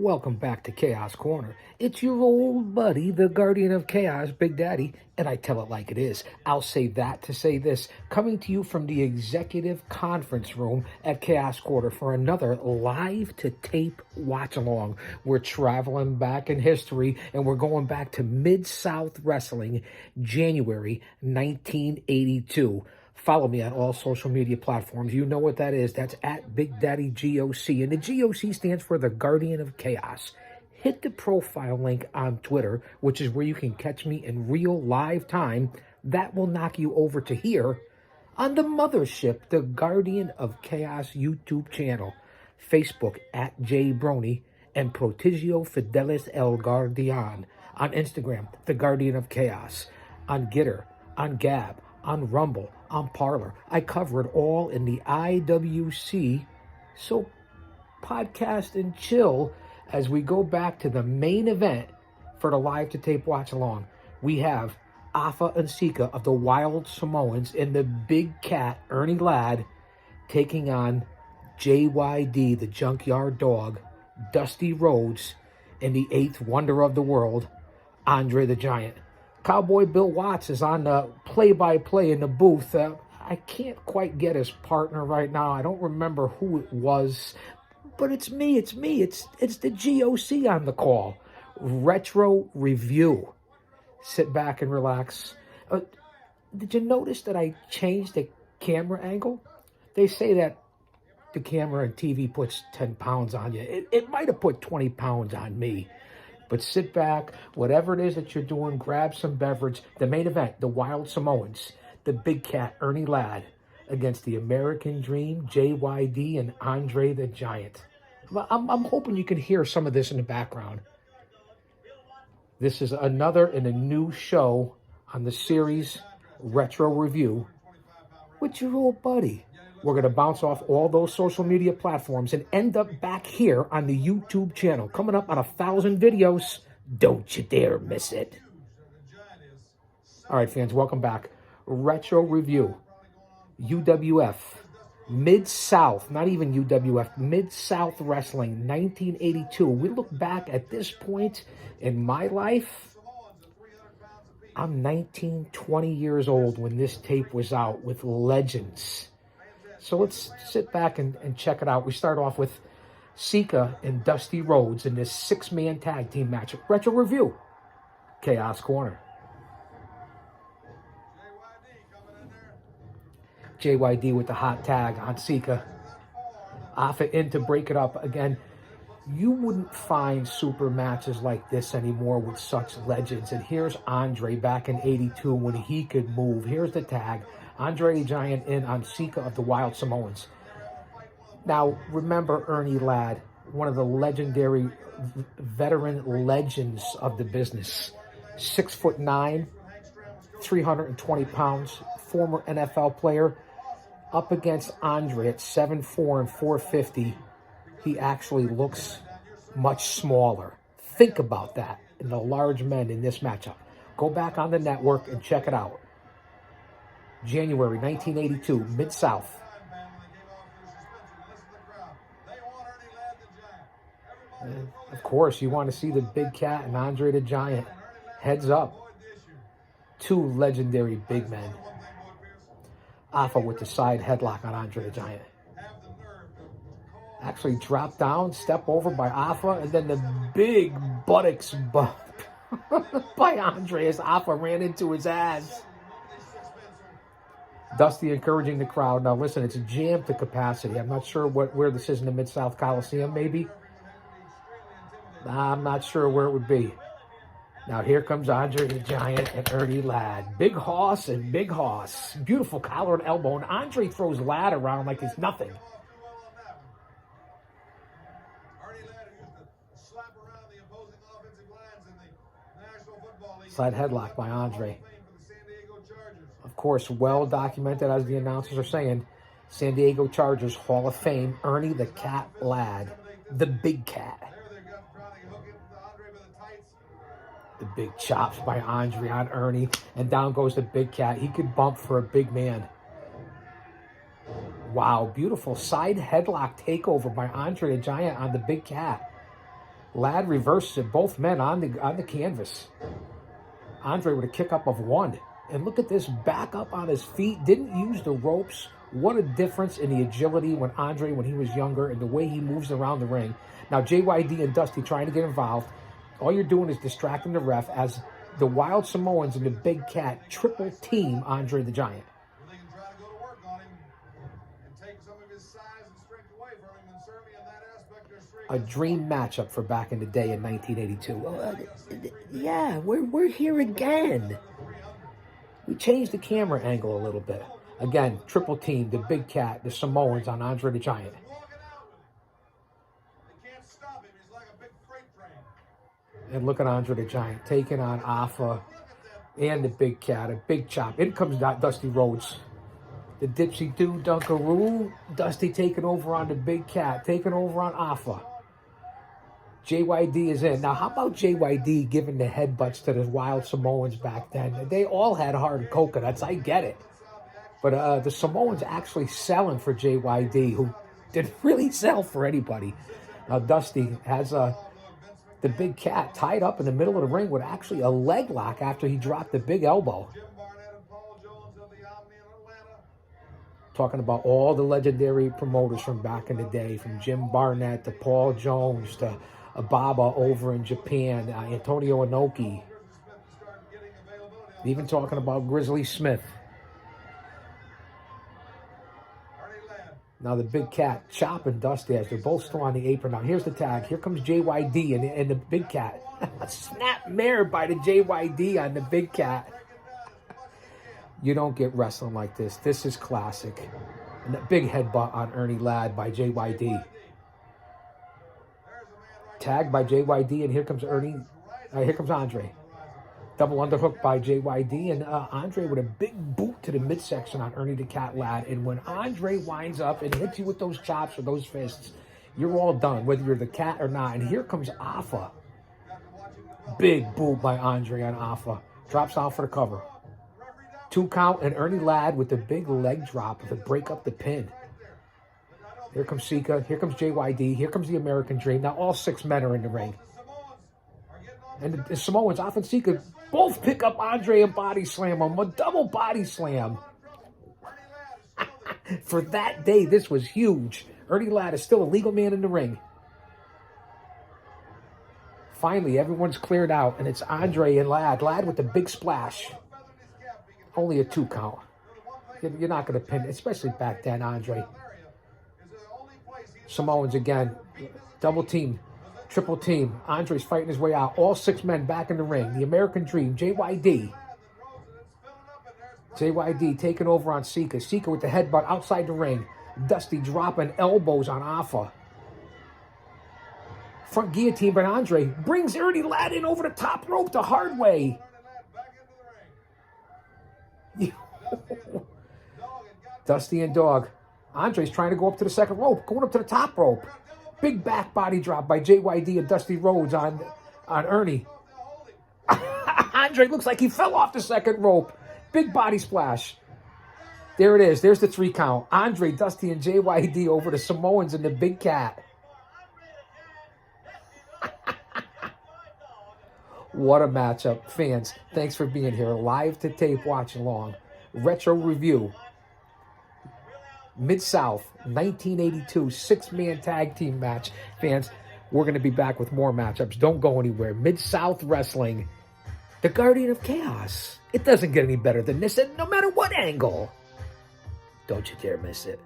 Welcome back to Chaos Corner. It's your old buddy, the Guardian of Chaos, Big Daddy, and I tell it like it is. I'll say that to say this, coming to you from the executive conference room at Chaos Corner for another live-to-tape watch-along. We're traveling back in history, and we're going back to Mid-South Wrestling, January 1982. Follow me on all social media platforms. You know what that is. That's at Big Daddy GOC. And the GOC stands for the Guardian of Chaos. Hit the profile link on Twitter, which is where you can catch me in real live time. That will knock you over to here on the mothership, the Guardian of Chaos YouTube channel. Facebook at Jay Brony and Protigio Fidelis El Guardian. On Instagram, the Guardian of Chaos. On Gitter, on Gab, on Rumble, on Parler. I cover it all in the IWC. So podcast and chill as we go back to the main event for the live-to-tape watch-along. We have Afa and Sika of the Wild Samoans and the Big Cat, Ernie Ladd, taking on JYD, the Junkyard Dog, Dusty Rhodes, and the eighth wonder of the world, Andre the Giant. Cowboy Bill Watts is on the play-by-play in the booth. I can't quite get his partner right now. I don't remember who it was, but it's me. It's the GOC on the call. Retro Review. Sit back and relax. Did you notice that I changed the camera angle? They say that the camera and TV puts 10 pounds on you. It might have put 20 pounds on me. But sit back, whatever it is that you're doing, grab some beverage. The main event, the Wild Samoans, the Big Cat, Ernie Ladd, against the American Dream, JYD, and Andre the Giant. I'm hoping you can hear some of this in the background. This is another in a new show on the series Retro Review with your old buddy. We're going to bounce off all those social media platforms and end up back here on the YouTube channel. Coming up on 1,000 videos. Don't you dare miss it. All right, fans, welcome back. Retro Review. UWF. Mid-South, not even UWF. Mid-South Wrestling, 1982. We look back at this point in my life. I'm 19, 20 years old when this tape was out with legends. So let's sit back and check it out. We start off with Sika and Dusty Rhodes in this six-man tag team match. Retro Review. Chaos Corner. JYD with the hot tag on Sika. Afa in to break it up again. You wouldn't find super matches like this anymore with such legends. And here's Andre back in 82 when he could move. Here's the tag. Andre the Giant in on Sika of the Wild Samoans. Now, remember Ernie Ladd, one of the legendary veteran legends of the business. 6'9", 320 pounds, former NFL player, up against Andre at 7'4" and 450. He actually looks much smaller. Think about that in the large men in this matchup. Go back on the network and check it out. January 1982, Mid-South. And of course, you want to see the Big Cat and Andre the Giant. Heads up. Two legendary big men. Afa with the side headlock on Andre the Giant. Actually dropped down, step over by Afa, and then the big buttocks bump by Andre as Afa ran into his ass. Dusty encouraging the crowd. Now listen, it's jammed to capacity. I'm not sure where this is in the Mid-South Coliseum, maybe. I'm not sure where it would be. Now here comes Andre the Giant and Ernie Ladd. Big Hoss and Big Hoss. Beautiful collar and elbow. And Andre throws Ladd around like it's nothing. Side headlock by Andre. Of course, well documented, as the announcers are saying, San Diego Chargers Hall of Fame, Ernie the Cat Ladd, the Big Cat. The big chops by Andre on Ernie, and down goes the Big Cat. He could bump for a big man. Wow, beautiful side headlock takeover by Andre the Giant on the Big Cat. Ladd reverses it, both men on the canvas. Andre with a kick up of one. And look at this, back up on his feet, didn't use the ropes. What a difference in the agility when he was younger, and the way he moves around the ring. Now JYD and Dusty trying to get involved. All you're doing is distracting the ref as the Wild Samoans and the Big Cat triple team Andre the Giant. They can try to go to work on him and take some of his size and strength away from him, and certainly in that aspect, their strength. A dream matchup for back in the day in 1982. Yeah, we're here again. We changed the camera angle a little bit. Again, triple team, the Big Cat, the Samoans on Andre the Giant. They can't stop him. He's like a big freight train. And look at Andre the Giant taking on Afa and the Big Cat. A big chop. In comes Dusty Rhodes. The Dipsy-Doo Dunkaroo. Dusty taking over on the Big Cat, taking over on Afa. JYD is in. Now, how about JYD giving the headbutts to the Wild Samoans back then? They all had hard coconuts. I get it. But the Samoans actually selling for JYD, who didn't really sell for anybody. Now, Dusty has the Big Cat tied up in the middle of the ring with actually a leg lock after he dropped the big elbow. Jim Barnett and Paul Jones of the Omni in Atlanta. Talking about all the legendary promoters from back in the day, from Jim Barnett to Paul Jones to Ababa over in Japan, Antonio Inoki. Even talking about Grizzly Smith. Now the Big Cat chopping Dusty as they're both still on the apron. Now here's the tag. Here comes JYD and the Big Cat. Snap mare by the JYD on the Big Cat. You don't get wrestling like this. This is classic. And that big headbutt on Ernie Ladd by JYD. Tagged by JYD, and here comes Ernie. Here comes Andre. Double underhook by JYD, and Andre with a big boot to the midsection on Ernie the Cat Ladd. And when Andre winds up and hits you with those chops or those fists, you're all done, whether you're the Cat or not. And here comes Afa. Big boot by Andre on Afa. Drops out for the cover. 2 count, and Ernie Ladd with the big leg drop to break up the pin. Here comes Sika. Here comes JYD. Here comes the American Dream. Now all 6 men are in the ring. And the Samoans, Afa and Sika, both pick up Andre and body slam him. A double body slam. For that day, this was huge. Ernie Ladd is still a legal man in the ring. Finally, everyone's cleared out, and it's Andre and Ladd. Ladd with the big splash. Only a 2 count. You're not going to pin, especially back then, Andre. Samoans again. Double team. Triple team. Andre's fighting his way out. All 6 men back in the ring. The American Dream. JYD. JYD taking over on Sika. Sika with the headbutt outside the ring. Dusty dropping elbows on Afa. Front guillotine by Andre. Brings Ernie Ladd in over the top rope the hard way. Dusty and Dog. Andre's trying to go up to the second rope. Going up to the top rope. Big back body drop by JYD and Dusty Rhodes on Ernie. Andre looks like he fell off the second rope. Big body splash. There it is. There's the 3 count. Andre, Dusty, and JYD over the Samoans and the Big Cat. What a matchup. Fans, thanks for being here. Live to tape, watch along. Retro review. Mid-South, 1982, 6-man tag team match. Fans, we're going to be back with more matchups. Don't go anywhere. Mid-South Wrestling, the Guardian of Chaos. It doesn't get any better than this, and no matter what angle. Don't you dare miss it.